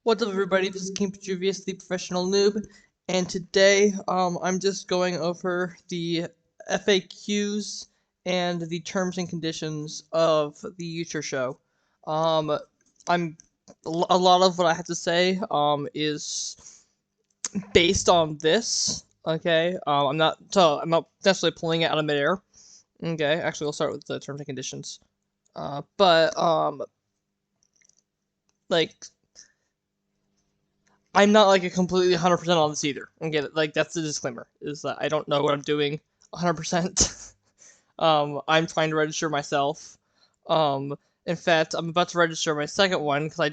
What's up, everybody? This is King Petruvius, the professional noob, and today I'm just going over the FAQs and the terms and conditions of the UTure show. I'm a lot of what I have to say is based on this. Okay, I'm not necessarily pulling it out of midair. Okay, actually, we'll start with the terms and conditions. But like I'm not like a completely 100% on this either. Okay, like that's the disclaimer is that I don't know what I'm doing 100%. I'm trying to register myself. Um, in fact, I'm about to register my second one because I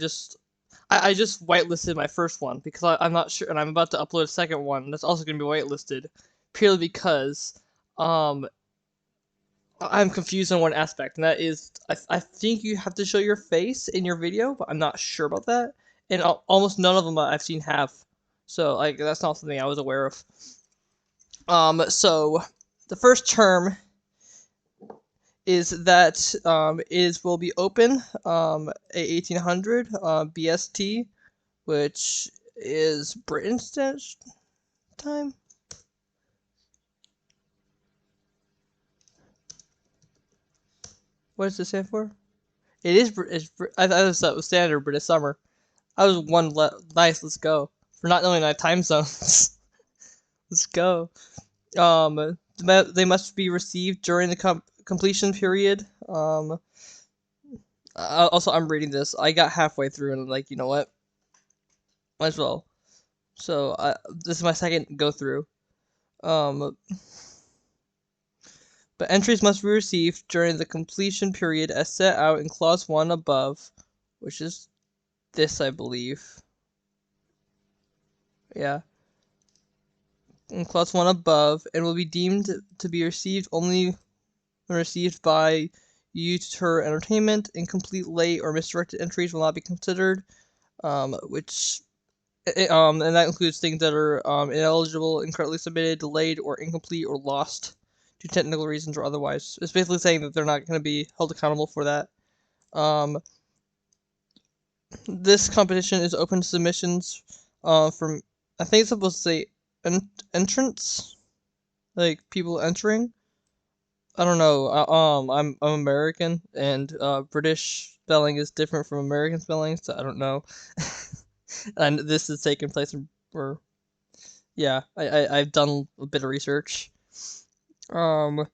just whitelisted my first one because I'm not sure, and I'm about to upload a second one that's also going to be whitelisted purely because um I'm confused on one aspect, and that is I think you have to show your face in your video, but I'm not sure about that. And almost none of them I've seen have, so like that's not something I was aware of. So the first term is that will be open at 1800 BST, which is Britain's time. What does it stand for? It is. I thought it was standard British summer. I was one nice. Let's go. For not knowing my time zones. Let's go. They must be received during the completion period. Also, I'm reading this. I got halfway through and I'm like, you know what? Might as well. So this is my second go through. But entries must be received during the completion period as set out in clause 1 above, which is this, I believe. Yeah. In clause 1 above, and will be deemed to be received only when received by UTure Entertainment. Incomplete, late, or misdirected entries will not be considered, and that includes things that are ineligible, incorrectly submitted, delayed, or incomplete, or lost due to technical reasons or otherwise. It's basically saying that they're not going to be held accountable for that. This competition is open to submissions from, I think it's supposed to say entrants, like people entering. I don't know. I'm American, and British spelling is different from American spelling, so I don't know. And this is taking place in, or yeah, I've done a bit of research. The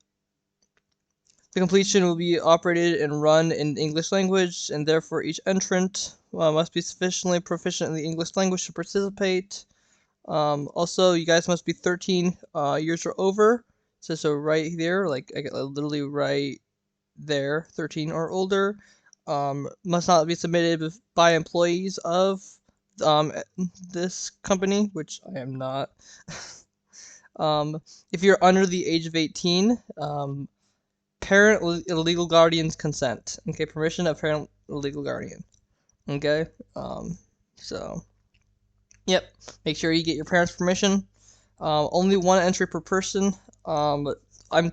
completion will be operated and run in English language, and therefore each entrant must be sufficiently proficient in the English language to participate. Also, you guys must be 13 years or over. So right there, like I get literally right there, 13 or older. Must not be submitted by employees of this company, which I am not. If you're under the age of 18, parent or legal guardian's consent. Okay, permission of parent or legal guardian. Okay, so yep, make sure you get your parents' permission. Only one entry per person. I'm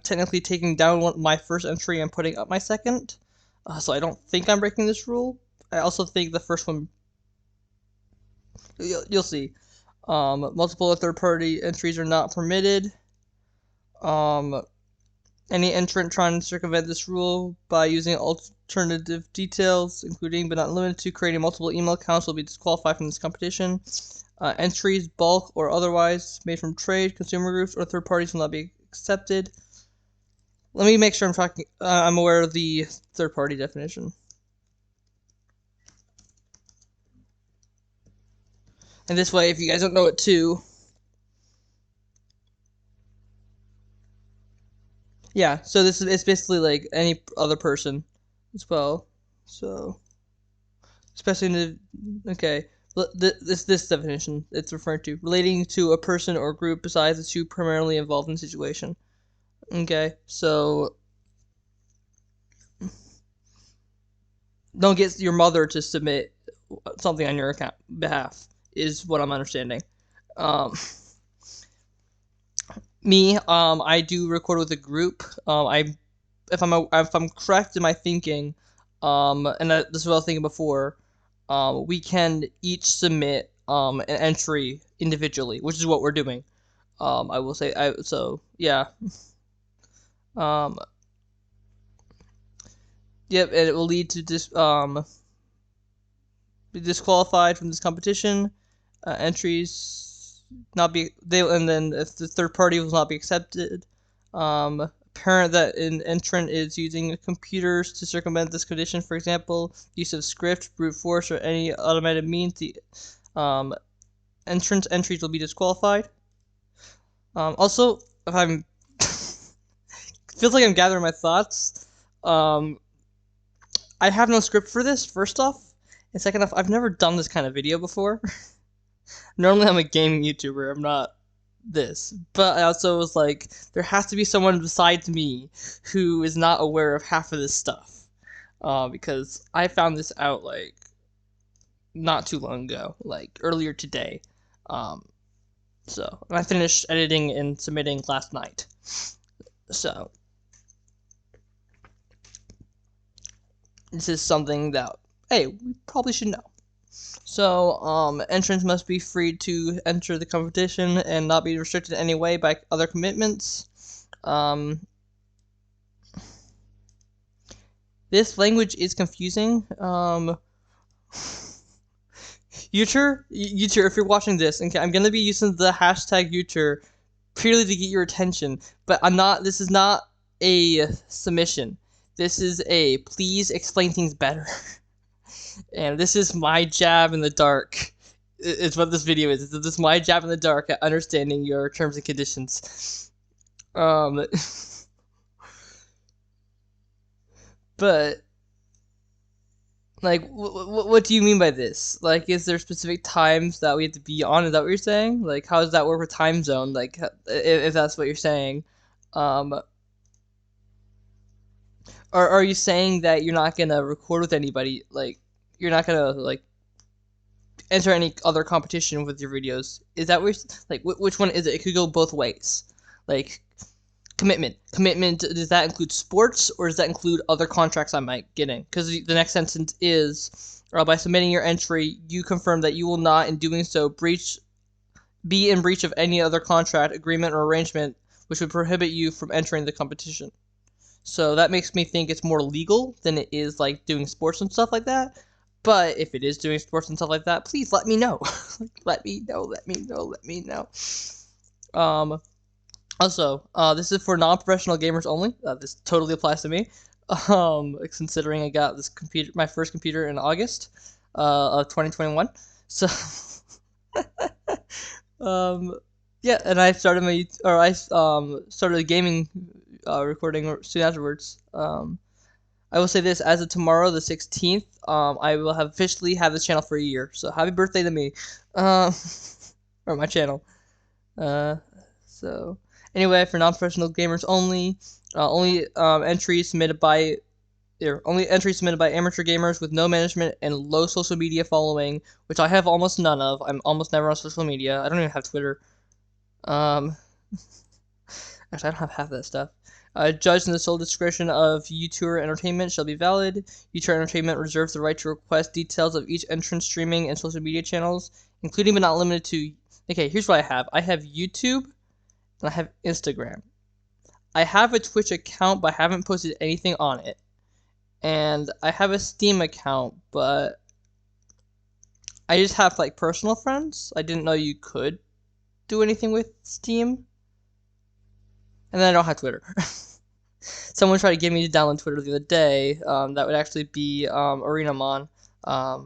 technically taking down my first entry and putting up my second, so I don't think I'm breaking this rule. I also think the first one, you'll see. Multiple third-party entries are not permitted. Any entrant trying to circumvent this rule by using alternative details, including but not limited to creating multiple email accounts, will be disqualified from this competition. Entries, bulk or otherwise, made from trade, consumer groups, or third parties will not be accepted. Let me make sure I'm aware of the third party definition. And this way, if you guys don't know it too, yeah. So it's basically like any other person as well. So especially in the okay. This definition it's referring to relating to a person or group besides the two primarily involved in the situation. Okay, so don't get your mother to submit something on your account behalf is what I'm understanding. I do record with a group. If I'm correct in my thinking, and this is what I was thinking before. we can each submit an entry individually, which is what we're doing. I will say, so yeah. Yep, and it will lead to be disqualified from this competition. Entries not be and then if the third party will not be accepted. Apparent that an entrant is using computers to circumvent this condition, for example, use of script, brute force, or any automated means, the entrance entries will be disqualified. Also, if I'm feels like I'm gathering my thoughts. I have no script for this, first off. And second off, I've never done this kind of video before. Normally I'm a gaming YouTuber, I'm not this. But I also was like, there has to be someone besides me who is not aware of half of this stuff. Because I found this out, like, not too long ago, like, earlier today. And I finished editing and submitting last night. So, this is something that, hey, we probably should know. So, entrants must be free to enter the competition and not be restricted in any way by other commitments. This language is confusing. UTure, if you're watching this, okay, I'm gonna be using the hashtag UTure purely to get your attention, but this is not a submission. This is a please explain things better. And this is my jab in the dark. It's what this video is. This is my jab in the dark at understanding your terms and conditions. But, like, what do you mean by this? Like, is there specific times that we have to be on? Is that what you're saying? Like, how does that work with time zone? Like, if that's what you're saying. Or are you saying that you're not gonna record with anybody? Like, you're not gonna, like, enter any other competition with your videos? Is that what like, which one is it? It could go both ways. Like, commitment, does that include sports, or does that include other contracts I might get in? Because the next sentence is, by submitting your entry, you confirm that you will not, in doing so, be in breach of any other contract, agreement, or arrangement which would prohibit you from entering the competition. So that makes me think it's more legal than it is, like, doing sports and stuff like that. But if it is doing sports and stuff like that, please let me know. let me know. Also, this is for non-professional gamers only. This totally applies to me. Considering I got this my first computer in August of 2021. So, yeah, and I started started gaming recording soon afterwards. I will say this, as of tomorrow, the 16th, I will have officially have this channel for a year. So happy birthday to me, or my channel. So anyway, for non-professional gamers only, only entries submitted by amateur gamers with no management and low social media following, which I have almost none of. I'm almost never on social media. I don't even have Twitter. Actually, I don't have half of that stuff. Judged in the sole discretion of UTure Entertainment shall be valid. UTure Entertainment reserves the right to request details of each entrance streaming and social media channels, including but not limited to... Okay, here's what I have. I have YouTube, and I have Instagram. I have a Twitch account, but I haven't posted anything on it. And I have a Steam account, but I just have, like, personal friends. I didn't know you could do anything with Steam. And then I don't have Twitter. Someone tried to get me to download Twitter the other day. That would actually be ArenaMon. I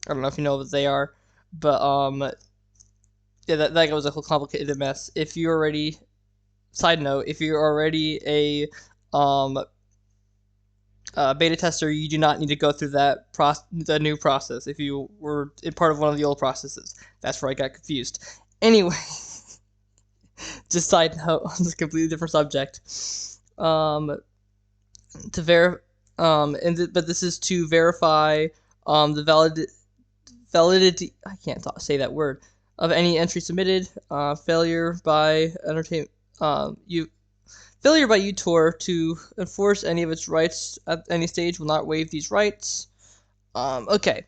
don't know if you know what they are, but yeah, that was a whole complicated mess. If you're already, side note, if you're already a beta tester, you do not need to go through the new process. If you were part of one of the old processes, that's where I got confused. Anyway. Just side note on this completely different subject. But this is to verify the validity. I can't say that word of any entry submitted. Failure by UTure to enforce any of its rights at any stage will not waive these rights. Okay.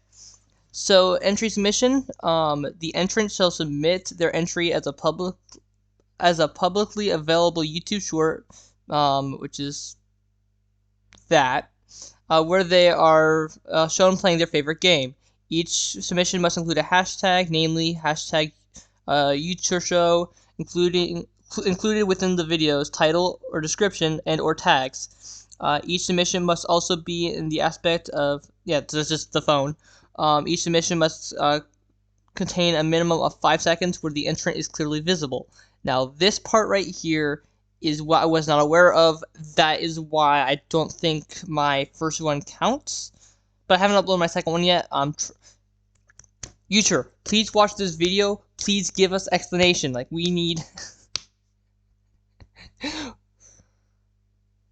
So entry submission. The entrant shall submit their entry as a publicly available YouTube short, which is that, where they are shown playing their favorite game. Each submission must include a hashtag, namely hashtag UTure show, included within the video's title or description and or tags. Each submission must also be in the aspect of, that's just the phone. Each submission must contain a minimum of 5 seconds where the entrant is clearly visible. Now, this part right here is what I was not aware of. That is why I don't think my first one counts. But I haven't uploaded my second one yet. UTure, please watch this video. Please give us explanation. Like, we need...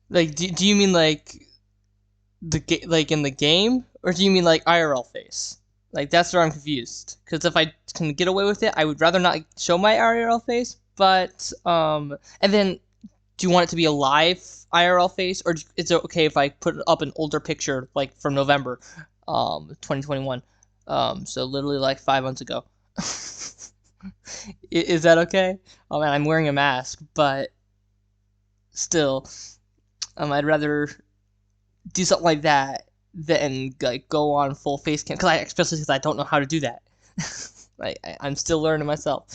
like, do you mean, like, like in the game? Or do you mean, like, IRL face? Like, that's where I'm confused. Because if I can get away with it, I would rather not show my IRL face. But, and then, do you want it to be a live IRL face? Or is it okay if I put up an older picture, like, from November, 2021? So literally, like, 5 months ago. Is that okay? Oh, man, I'm wearing a mask, but still, I'd rather do something like that than, like, go on full face cam, especially because I don't know how to do that. Like, I'm still learning myself.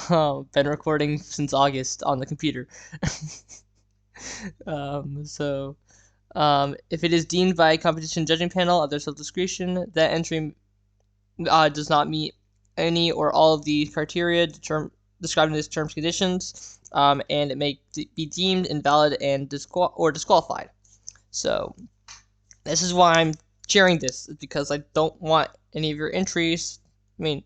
Been recording since August on the computer. If it is deemed by competition judging panel of their self-discretion that entry does not meet any or all of the criteria described in this terms and conditions, and it may be deemed invalid and disqualified. So this is why I'm sharing this, because I don't want any of your entries. I mean,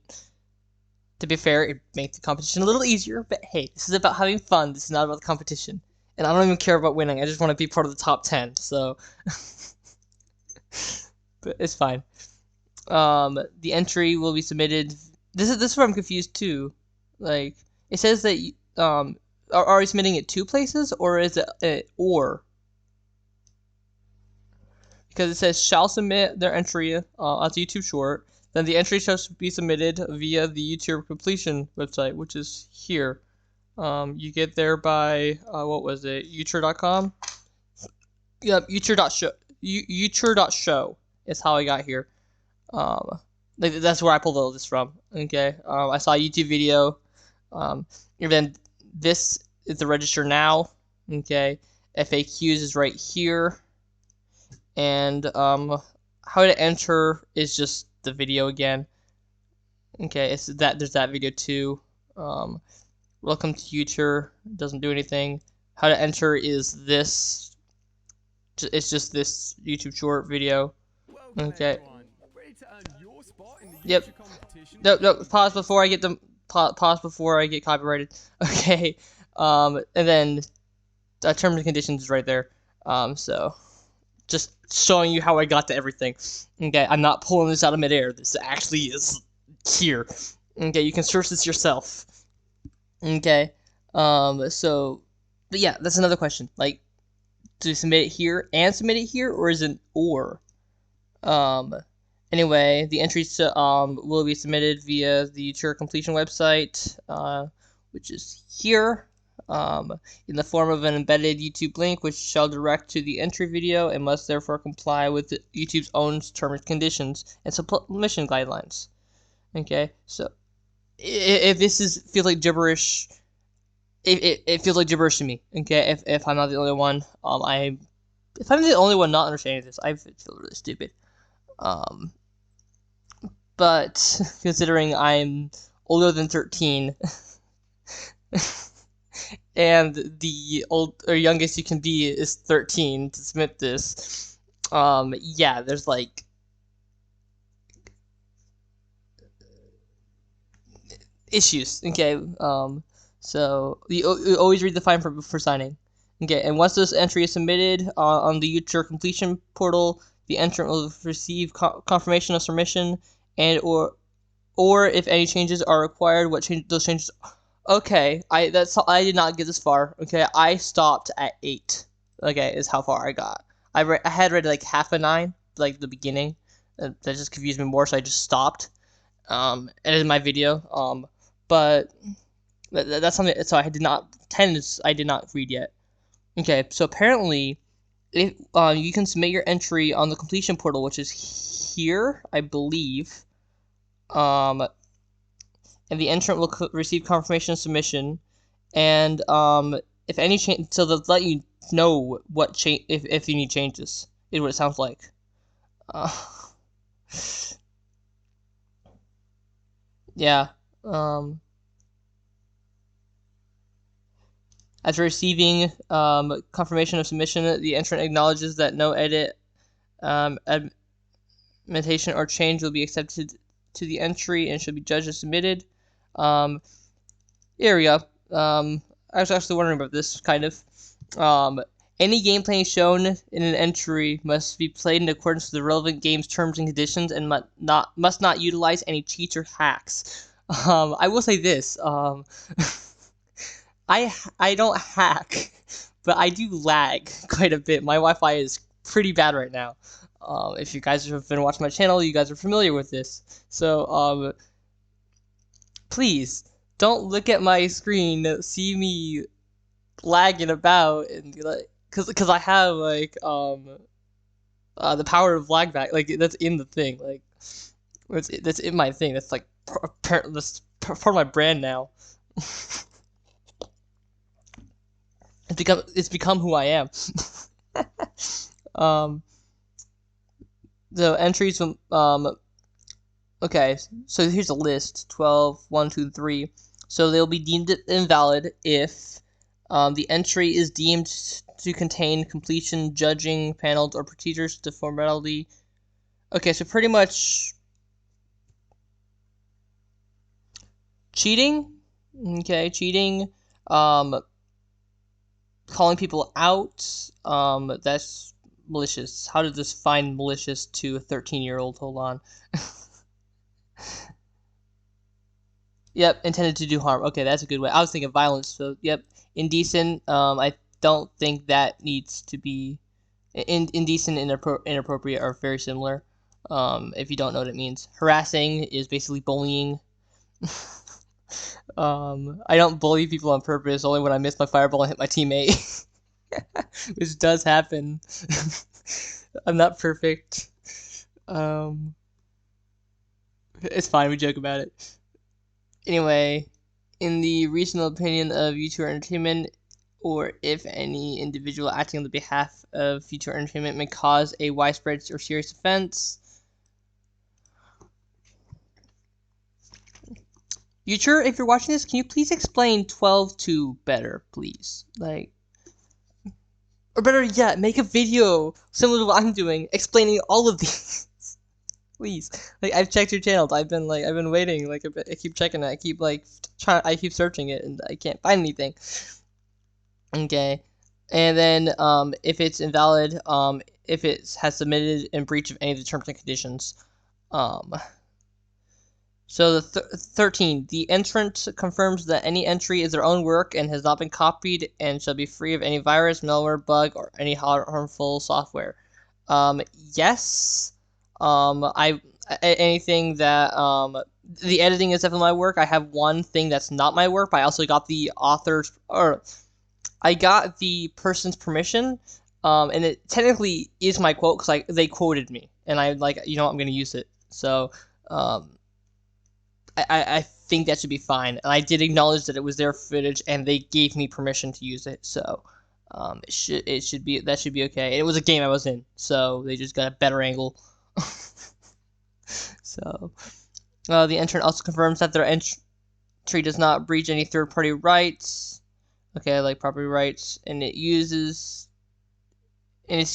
to be fair, it makes the competition a little easier, but hey, this is about having fun. This is not about the competition. And I don't even care about winning. I just want to be part of the top 10, so... but it's fine. The entry will be submitted... This is where I'm confused, too. Like, it says that... are we submitting it 2 places, or is it or? Because it says, shall submit their entry as a YouTube short, then the entry shall be submitted via the UTure completion website, which is here. You get there by, what was it, uture.com? Yep, uture.show. Uture.show is how I got here. That's where I pulled all this from, okay? I saw a YouTube video, and then this is the register now, okay? FAQs is right here, and how to enter is just the video again. Okay, there's that video too. Welcome to UTure, doesn't do anything. How to enter is this. It's just this YouTube short video. Okay. Yep. No. Pause before I get pause before I get copyrighted. Okay. And then terms and conditions is right there. So just showing you how I got to everything. Okay, I'm not pulling this out of midair. This actually is here. Okay, you can search this yourself. Okay, but yeah, that's another question. Like, do you submit it here and submit it here, or is it or? Anyway, the entries will be submitted via the UTure completion website, which is here, in the form of an embedded YouTube link, which shall direct to the entry video and must therefore comply with YouTube's own terms and conditions and submission guidelines. Okay, so if this feels like gibberish, it feels like gibberish to me. Okay, if I'm not the only one, if I'm the only one not understanding this, I feel really stupid. But considering I'm older than 13, and the youngest you can be is 13 to submit this, yeah, there's like issues. Okay, so you always read the fine print before signing. Okay, and once this entry is submitted on the UTure completion portal, the entrant will receive confirmation of submission, and or if any changes are required, those changes. Okay, I did not get this far. Okay, I stopped at 8. Okay, is how far I got. I had read like half a 9, like the beginning. That just confused me more, so I just stopped editing my video. But that's something. So I did not 10 is I did not read yet. Okay, so apparently, if you can submit your entry on the completion portal, which is here, I believe. And the entrant will receive confirmation of submission, and if any change, so they'll let you know what change if you need changes. Is what it sounds like. Uh, yeah. After receiving confirmation of submission, the entrant acknowledges that no edit, adaptation, or change will be accepted to the entry and should be judged as submitted. Here we go. I was actually wondering about this, kind of. Any gameplay shown in an entry must be played in accordance with the relevant game's terms and conditions and must not utilize any cheats or hacks. I will say this. I don't hack, but I do lag quite a bit. My Wi-Fi is pretty bad right now. If you guys have been watching my channel, you guys are familiar with this. So, please don't look at my screen, see me lagging about, and be like, cause I have like the power of lag back, like that's in the thing, like that's in my thing. That's like that's part of my brand now. It's become who I am. The entries from okay, so here's a list: 12, 1, 2, 3. So they'll be deemed invalid if the entry is deemed to contain completion, judging, paneled, or procedures to formality. Okay, so pretty much cheating. Okay, cheating. Calling people out. That's malicious. How did this find malicious to a 13-year-old? Hold on. Yep, intended to do harm. Okay, that's a good way. I was thinking violence, so yep. Indecent, I don't think that needs to be... Indecent and inappropriate are very similar, if you don't know what it means. Harassing is basically bullying. I don't bully people on purpose, only when I miss my fireball and hit my teammate. Which does happen. I'm not perfect. It's fine, we joke about it. Anyway, in the reasonable opinion of UTure Entertainment, or if any individual acting on the behalf of UTure Entertainment may cause a widespread or serious offense. UTure, if you're watching this, can you please explain 12.2 better, please? Like, or better yet, make a video similar to what I'm doing, explaining all of these. Please, like, I've checked your channels. I've been waiting. Like, I keep checking it. I keep I keep searching it, and I can't find anything. Okay, and then if it's invalid, if it has submitted in breach of any of the terms and conditions, So the 13, the entrant confirms that any entry is their own work and has not been copied and shall be free of any virus, malware, bug, or any harmful software. Yes. Anything that the editing is definitely my work. I have one thing that's not my work, but I also got the author's, or I got the person's permission, and it technically is my quote because they quoted me, and I'm going to use it. So I think that should be fine, and I did acknowledge that it was their footage, and they gave me permission to use it. So that should be okay. And it was a game I was in, so they just got a better angle. So the entrant also confirms that their entry does not breach any third-party rights. Okay, like property rights, and it's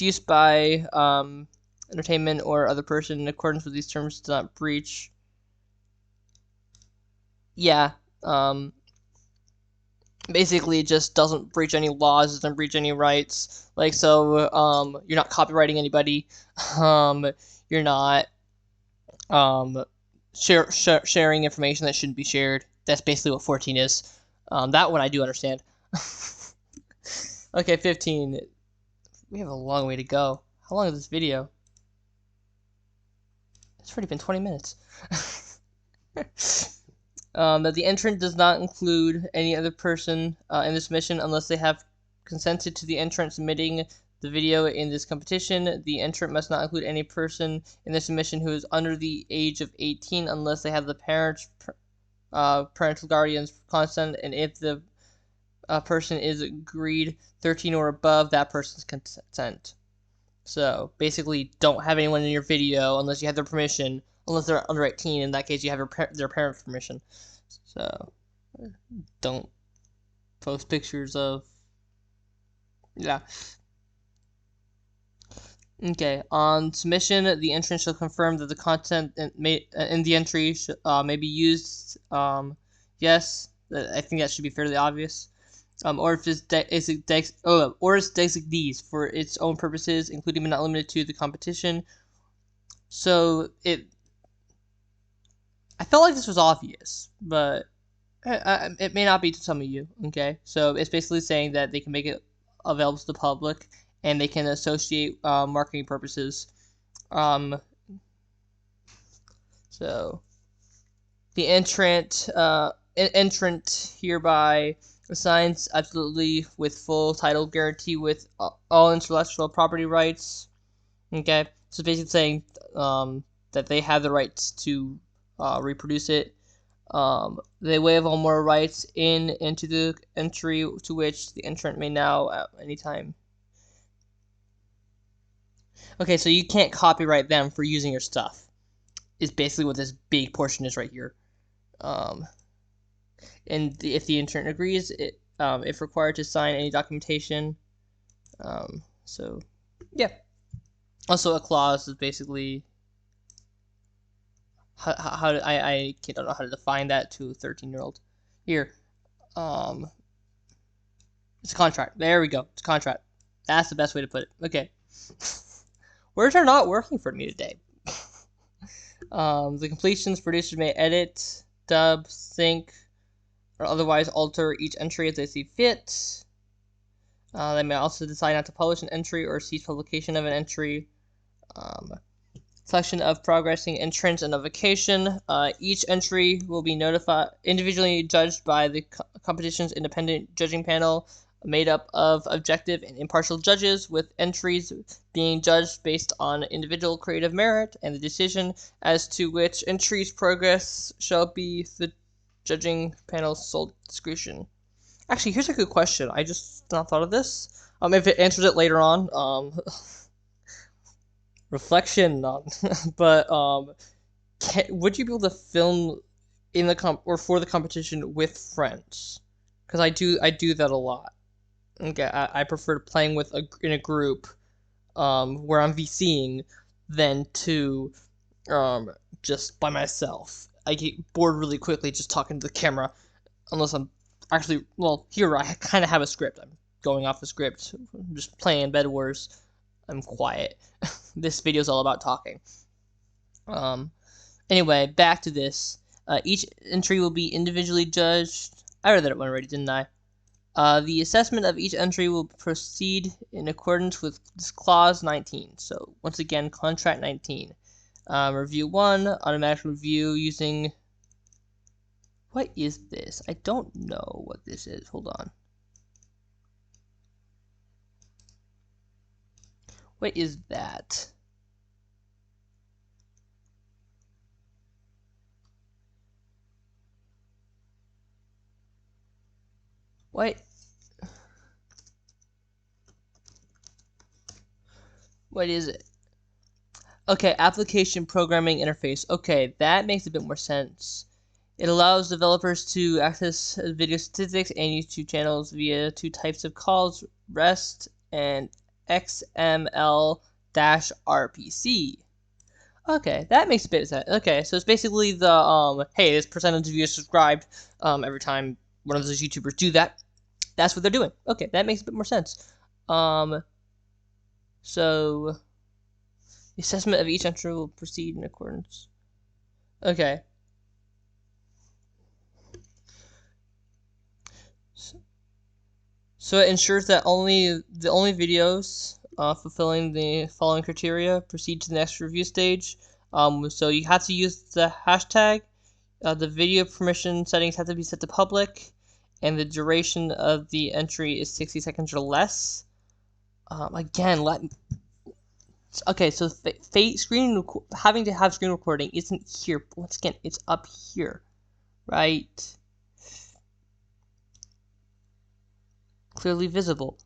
used by entertainment or other person in accordance with these terms does not breach. Yeah, basically it just doesn't breach any laws, doesn't breach any rights. Like, so, you're not copyrighting anybody. You're not sharing information that shouldn't be shared. That's basically what 14 is. That one I do understand. Okay, 15. We have a long way to go. How long is this video? It's already been 20 minutes. That the entrant does not include any other person in the submission unless they have consented to the entrant submitting the video in this competition. The entrant must not include any person in the submission who is under the age of 18 unless they have the parents, parental guardians consent, and if the person is agreed 13 or above, that person's consent. So basically, don't have anyone in your video unless you have their permission. Unless they're under 18, in that case, you have their parents' permission. So don't post pictures of. Yeah. Okay. On submission, the entrant shall confirm that the content in the entry may be used. Yes, I think that should be fairly obvious. Or if it's or its designees for its own purposes, including but not limited to the competition. So I felt like this was obvious, but it may not be to some of you. Okay, so it's basically saying that they can make it available to the public, and they can associate marketing purposes. So the entrant hereby assigns absolutely with full title guarantee with all intellectual property rights. Okay, so basically saying that they have the rights to reproduce it. They waive all more rights into the entry to which the entrant may now at any time. Okay, so you can't copyright them for using your stuff. Is basically what this big portion is right here. And if the entrant agrees, if required to sign any documentation. So yeah. Also, a clause is basically how I don't know how to define that to a 13-year-old. Here, it's a contract. There we go. It's a contract. That's the best way to put it. Okay. Words are not working for me today. The completions producers may edit, dub, sync, or otherwise alter each entry as they see fit. They may also decide not to publish an entry or cease publication of an entry. Selection of progressing entrants and notification. Each entry will be individually judged by the competition's independent judging panel, made up of objective and impartial judges, with entries being judged based on individual creative merit, and the decision as to which entries progress shall be the judging panel's sole discretion. Actually, here's a good question. I just not thought of this. If it answers it later on, reflection on. But would you be able to film in the or for the competition with friends? Because I do that a lot. Okay, I prefer playing with in a group, where I'm VCing, than to just by myself. I get bored really quickly just talking to the camera, unless I'm actually, well, here I kind of have a script. I'm going off the script, I'm just playing Bed Wars. I'm quiet. This video is all about talking. Anyway, back to this. Each entry will be individually judged. I read that one already, didn't I? The assessment of each entry will proceed in accordance with this clause 19. So once again, contract 19. Review 1, automatic review using. What is this? I don't know what this is. Hold on. What is that? What? What is it? Okay, application programming interface. Okay, that makes a bit more sense. It allows developers to access video statistics and YouTube channels via two types of calls, REST and XML-RPC. Okay, that makes a bit of sense. Okay, so it's basically the, hey, this percentage of you subscribed, every time one of those YouTubers do that. That's what they're doing. Okay, that makes a bit more sense. So the assessment of each entry will proceed in accordance. Okay. So it ensures that the only videos fulfilling the following criteria proceed to the next review stage. So you have to use the hashtag. The video permission settings have to be set to public, and the duration of the entry is 60 seconds or less. Again, okay, so having to have screen recording isn't here. Once again, it's up here, right? Clearly visible.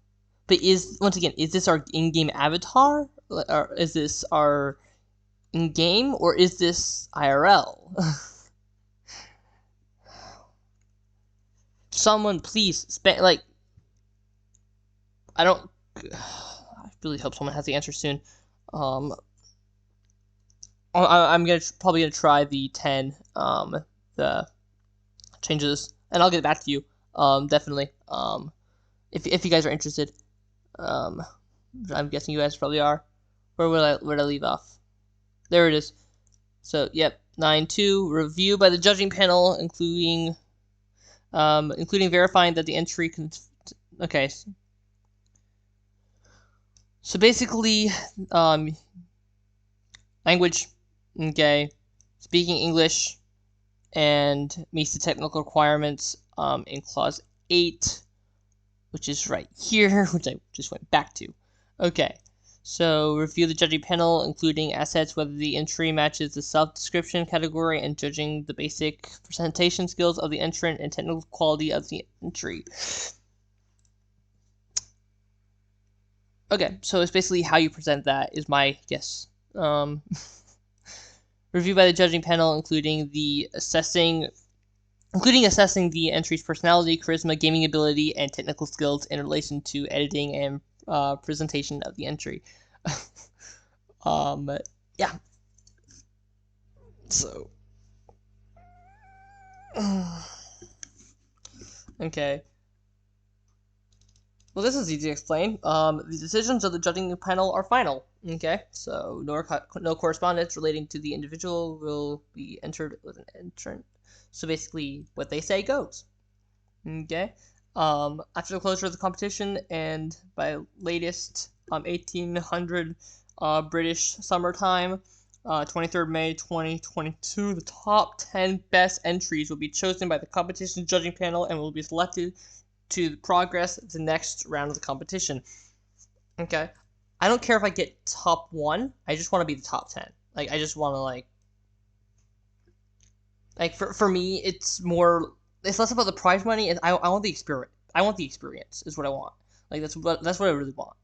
But is this our in-game avatar? Or is this our in-game, or is this IRL? Someone please I really hope someone has the answer soon. I'm probably gonna try the 10 the changes, and I'll get back to you definitely if you guys are interested. I'm guessing you guys probably are. Where would I leave off? There it is. So yep, 9.2 review by the judging panel, including verifying that the entry okay. So basically, language, okay, speaking English, and meets the technical requirements in clause 8, which is right here, which I just went back to. Okay, so review the judging panel, including assets, whether the entry matches the self-description category, and judging the basic presentation skills of the entrant and technical quality of the entry. Okay, so it's basically how you present that is my guess. Review by the judging panel, including assessing the entry's personality, charisma, gaming ability, and technical skills in relation to editing and presentation of the entry. Yeah. So. Okay. Well, this is easy to explain. The decisions of the judging panel are final. Okay, so no correspondence relating to the individual will be entered with an entrant. So basically, what they say goes. Okay. After the closure of the competition, and by latest 1800 British summertime, 23rd May 2022, the top 10 best entries will be chosen by the competition judging panel and will be selected to progress the next round of the competition. Okay, I don't care if I get top 1. I just want to be the top 10. Like, I just want to for me, it's less about the prize money. And I want the experience. I want the experience is what I want. Like that's what I really want.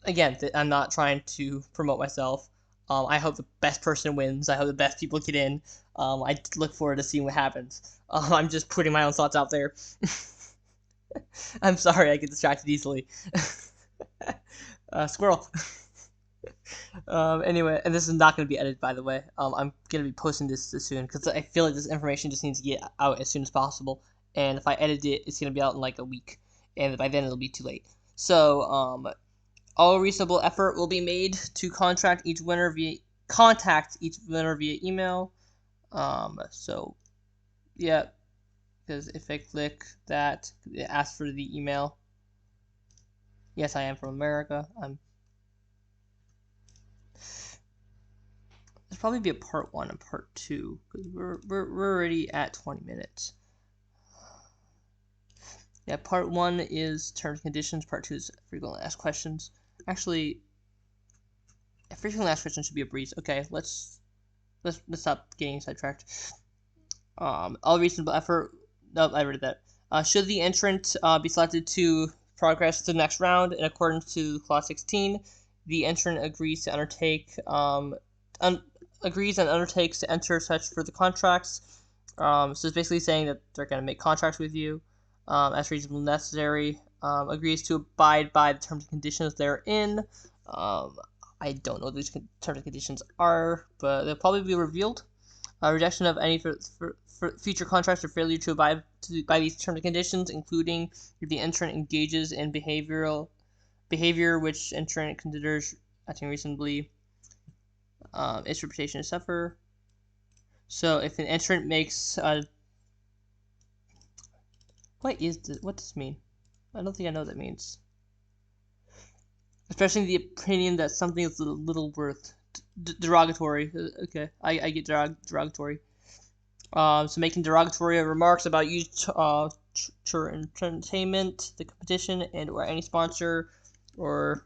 Again, I'm not trying to promote myself. I hope the best person wins. I hope the best people get in. I look forward to seeing what happens. I'm just putting my own thoughts out there. I'm sorry, I get distracted easily. Squirrel. Anyway, and this is not going to be edited, by the way. I'm going to be posting this soon because I feel like this information just needs to get out as soon as possible. And if I edit it, it's going to be out in like a week, and by then it'll be too late. So, all reasonable effort will be made to contact each winner via email. So, yeah, because if I click that, it asks for the email. Yes, I am from America. There's probably be a part 1 and part 2 because we're already at 20 minutes. Yeah, part 1 is terms and conditions. Part 2 is frequently asked questions. Actually, frequently asked questions should be a breeze. Okay, let's stop getting sidetracked. All reasonable effort. Nope, I read that. Should the entrant be selected to progress to the next round in accordance to clause 16, the entrant agrees to undertake agrees and undertakes to enter such for the contracts. So it's basically saying that they're going to make contracts with you as reasonably necessary. Agrees to abide by the terms and conditions therein. I don't know what these terms and conditions are, but they'll probably be revealed. Rejection of any for future contracts or failure to abide by these terms and conditions, including if the entrant engages in behavior which entrant considers acting reasonably, its reputation to suffer. So if an entrant makes what does this mean? I don't think I know what that means. especially the opinion that something is a little worth. Derogatory. Okay, I get derogatory. So making derogatory remarks about UTure Entertainment, the competition, and or any sponsor, or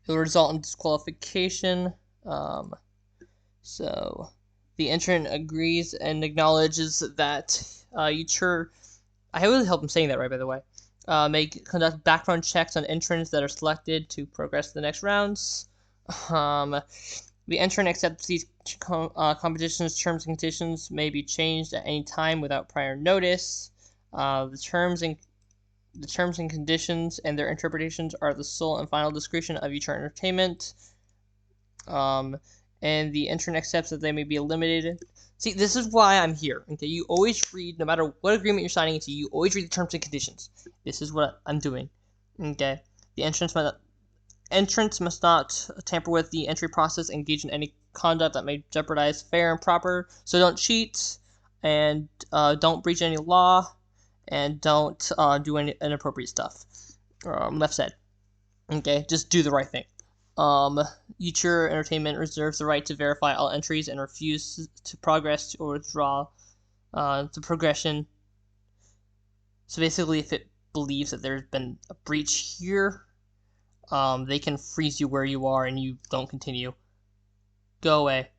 it will result in disqualification. So the entrant agrees and acknowledges that UTure. I really hope I'm saying that right, by the way. May conduct background checks on entrants that are selected to progress to the next rounds. The entrant accepts these competitions. Terms and conditions may be changed at any time without prior notice. The terms and conditions and their interpretations are the sole and final discretion of UTure Entertainment. And the entrant accepts that they may be eliminated. See, this is why I'm here. Okay, you always read, no matter what agreement you're signing into, you always read the terms and conditions. This is what I'm doing. Okay, the entrants must not tamper with the entry process, engage in any conduct that may jeopardize fair and proper. So don't cheat, and don't breach any law, and don't do any inappropriate stuff. Left side. Okay, just do the right thing. UTure Entertainment reserves the right to verify all entries and refuse to progress or withdraw the progression. So basically, if it believes that there's been a breach here, they can freeze you where you are and you don't continue. Go away.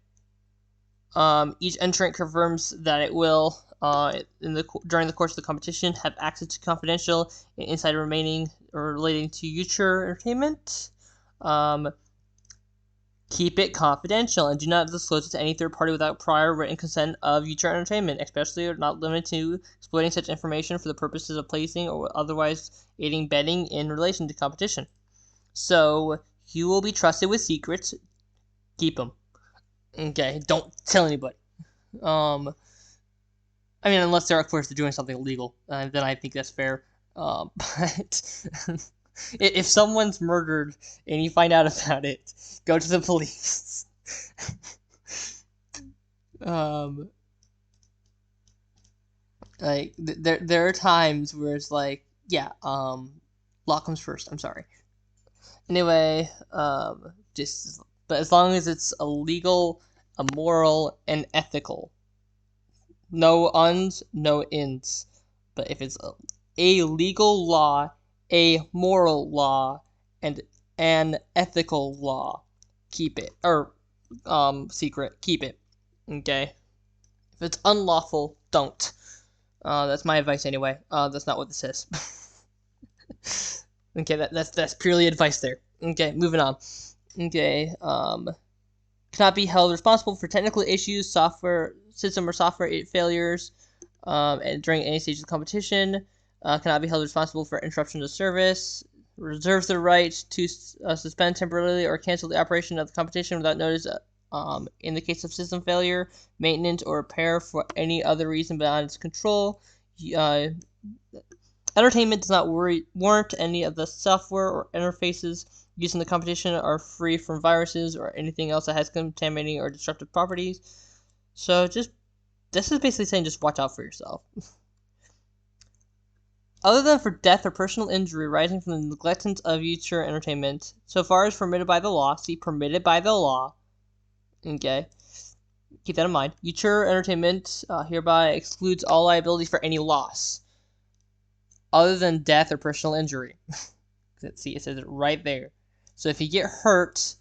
Each entrant confirms that it will, during the course of the competition, have access to confidential and insider remaining or relating to UTure Entertainment. Keep it confidential and do not disclose it to any third party without prior written consent of UTure Entertainment, especially or not limited to exploiting such information for the purposes of placing or otherwise aiding betting in relation to competition. So, you will be trusted with secrets. Keep them. Okay, don't tell anybody. I mean, unless they're, of course, they're doing something illegal, then I think that's fair. But if someone's murdered and you find out about it, go to the police. Like there are times where it's like, yeah, law comes first. I'm sorry. Anyway, but as long as it's illegal, immoral, and ethical. No uns, no ins. But if it's a legal law, a moral law, and an ethical law, keep it. Or, secret, keep it. Okay? If it's unlawful, don't. That's my advice anyway. That's not what this says. Okay, that's purely advice there. Okay, moving on. Okay, cannot be held responsible for technical issues, system or software failures, and during any stage of the competition. Cannot be held responsible for interruption of service. Reserves the right to suspend temporarily or cancel the operation of the competition without notice in the case of system failure, maintenance, or repair for any other reason beyond its control. Entertainment does not warrant any of the software or interfaces used in the competition are free from viruses or anything else that has contaminating or destructive properties. So this is basically saying just watch out for yourself. Other than for death or personal injury arising from the negligence of UTure Entertainment, so far as permitted by the law, see permitted by the law, okay, keep that in mind, UTure Entertainment hereby excludes all liability for any loss, other than death or personal injury. See, it says it right there. So if you get hurt,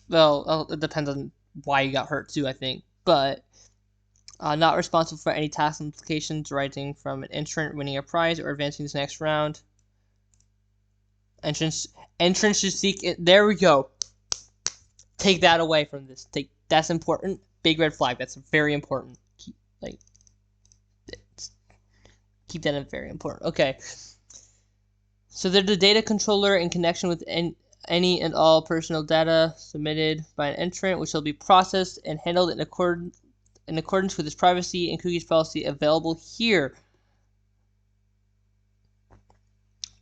well, it depends on why you got hurt too, I think, but not responsible for any tax implications arising from an entrant winning a prize or advancing to the next round. Entrance should seek it. There we go. Take that away from this. That's important. Big red flag. That's very important. Keep that in very important. Okay. So they're the data controller in connection with any and all personal data submitted by an entrant, which will be processed and handled in accordance with its privacy and cookies policy available here.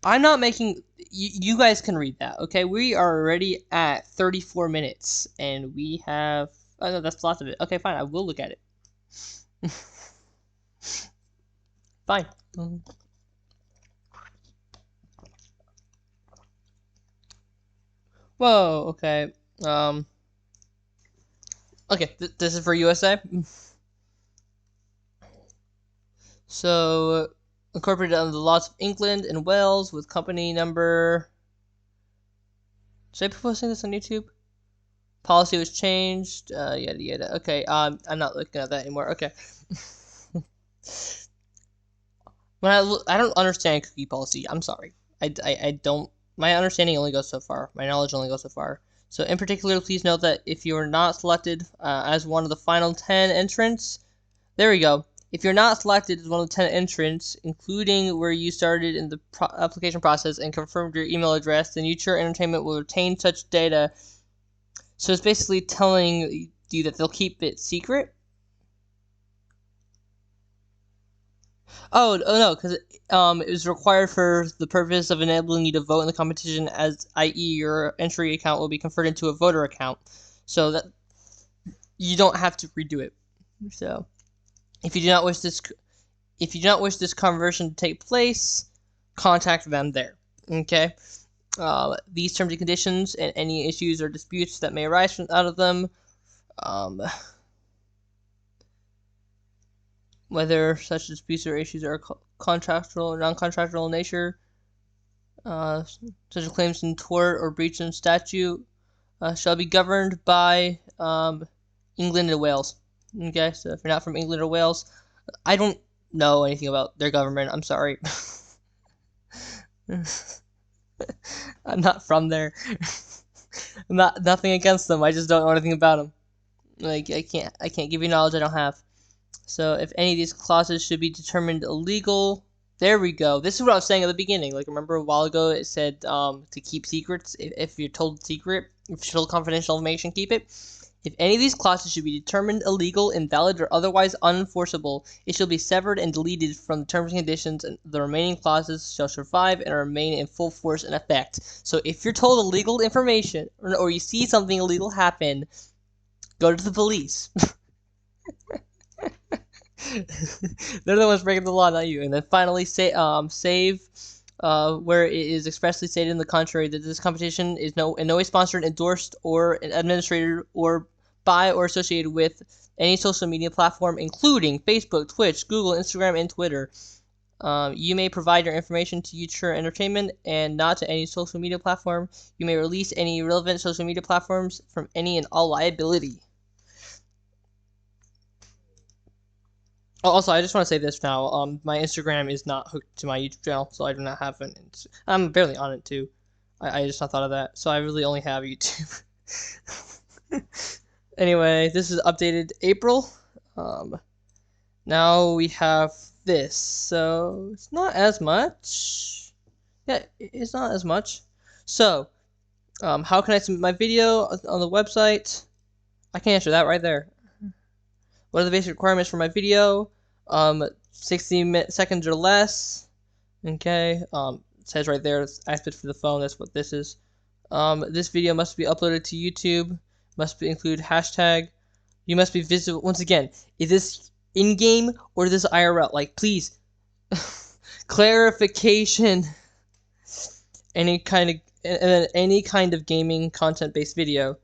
I'm not making... You guys can read that, okay? We are already at 34 minutes, and we have... Oh, no, that's lots of it. Okay, fine, I will look at it. Fine. Whoa, okay. Okay, this is for USA. So, incorporated under the laws of England and Wales with company number. Should I be posting this on YouTube? Policy was changed. Yada yada. Okay. I'm not looking at that anymore. Okay. When I don't understand cookie policy. I'm sorry. I don't. My understanding only goes so far. My knowledge only goes so far. So, in particular, please note that if you are not selected as one of the final 10 entrants, there we go. If you're not selected as one of the 10 entrants, including where you started in the application process and confirmed your email address, then UTure Entertainment will retain such data. So it's basically telling you that they'll keep it secret. Oh no, because it was required for the purpose of enabling you to vote in the competition, as i.e. your entry account will be converted into a voter account, so that you don't have to redo it. So if you do not wish this conversion to take place, contact them there. Okay. These terms and conditions and any issues or disputes that may arise out of them, whether such disputes or issues are contractual or non-contractual in nature, such as claims in tort or breach in statute, shall be governed by England and Wales. Okay, so if you're not from England or Wales, I don't know anything about their government. I'm sorry. I'm not from there. Nothing against them. I just don't know anything about them. Like I can't give you knowledge I don't have. So if any of these clauses should be determined illegal, there we go. This is what I was saying at the beginning. Like, remember a while ago it said to keep secrets. If you're told secret, if you're told confidential information, keep it. If any of these clauses should be determined illegal, invalid, or otherwise unenforceable, it shall be severed and deleted from the terms and conditions, and the remaining clauses shall survive and remain in full force and effect. So if you're told illegal information, or you see something illegal happen, go to the police. They're the ones breaking the law, not you. And then finally, save where it is expressly stated in the contrary that this competition is in no way sponsored, endorsed, or administrated or by or associated with any social media platform, including Facebook, Twitch, Google, Instagram, and Twitter. You may provide your information to UTure Entertainment and not to any social media platform. You may release any relevant social media platforms from any and all liability. Oh, also, I just want to say this now. My Instagram is not hooked to my YouTube channel, so I do not have an. I'm barely on it too. I just not thought of that, so I really only have YouTube. Anyway, this is updated April. Now we have this, so it's not as much. Yeah, it's not as much. So, how can I submit my video on the website? I can answer that right there. What are the basic requirements for my video? 60 seconds or less. Okay. It says right there, it's aspect for the phone. That's what this is. This video must be uploaded to YouTube. Must include hashtag. You must be visible. Once again, is this in-game or is this IRL? Like, please, clarification. Any kind of gaming content-based video.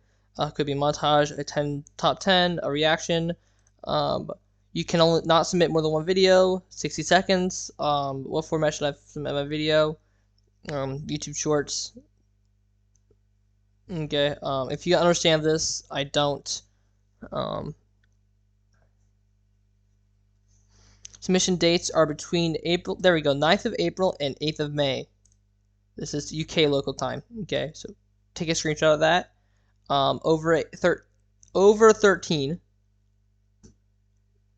Could be montage, a top 10, a reaction. You can only not submit more than one video, 60 seconds. What format should I submit my video? YouTube Shorts. Okay, if you understand this, I don't. Submission dates are between April, there we go, 9th of April and 8th of May. This is UK local time. Okay, so take a screenshot of that. Over 13.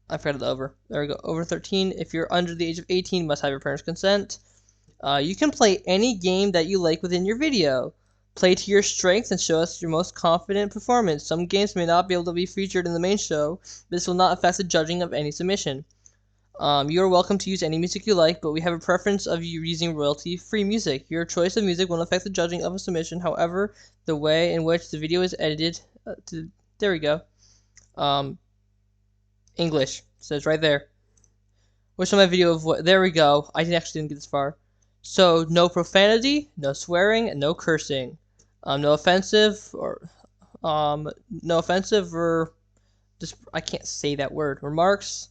I forgot the over. There we go. Over 13. If you're under the age of 18, you must have your parents' consent. You can play any game that you like within your video. Play to your strengths and show us your most confident performance. Some games may not be able to be featured in the main show. This will not affect the judging of any submission. You are welcome to use any music you like, but we have a preference of you using royalty-free music. Your choice of music won't affect the judging of a submission. However, the way in which the video is edited, there we go. English says right there. Which on my video of what? There we go. I actually didn't get this far. So no profanity, no swearing, and no cursing. No offensive or just I can't say that word. Remarks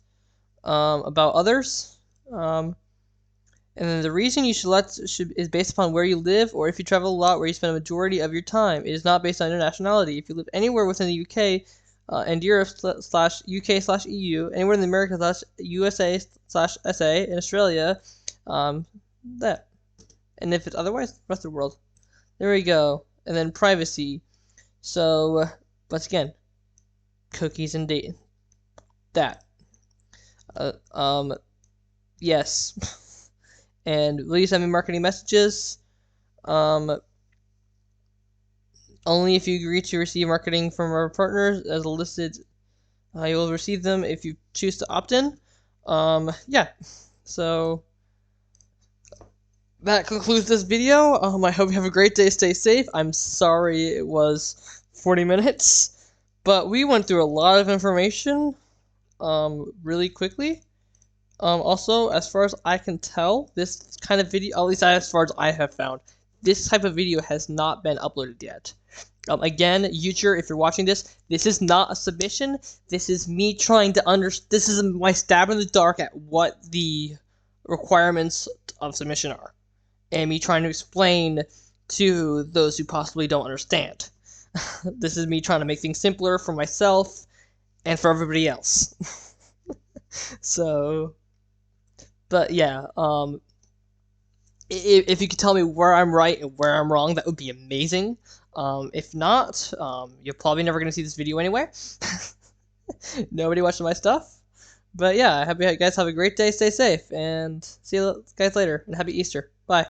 about others. And then the reason you should is based upon where you live, or if you travel a lot, where you spend a majority of your time. It is not based on your nationality. If you live anywhere within the UK and Europe /UK /EU, anywhere in the Americas /USA /SA, in Australia, that. And if it's otherwise, rest of the world. There we go. And then privacy. So once again, cookies and data. That. Yes. And will you send me marketing messages? Only if you agree to receive marketing from our partners as listed. You will receive them if you choose to opt in. Yeah. So that concludes this video. I hope you have a great day. Stay safe. I'm sorry it was 40 minutes, but we went through a lot of information really quickly. Also, as far as I can tell, this kind of video, at least as far as I have found, this type of video has not been uploaded yet. Again, UTure, if you're watching this is not a submission. This is me trying to this is my stab in the dark at what the requirements of submission are. And me trying to explain to those who possibly don't understand. This is me trying to make things simpler for myself and for everybody else. So, but yeah, if you could tell me where I'm right and where I'm wrong, that would be amazing. If not, you're probably never going to see this video anyway. Nobody watching my stuff. But yeah, I hope you guys have a great day, stay safe, and see you guys later, and happy Easter. Bye.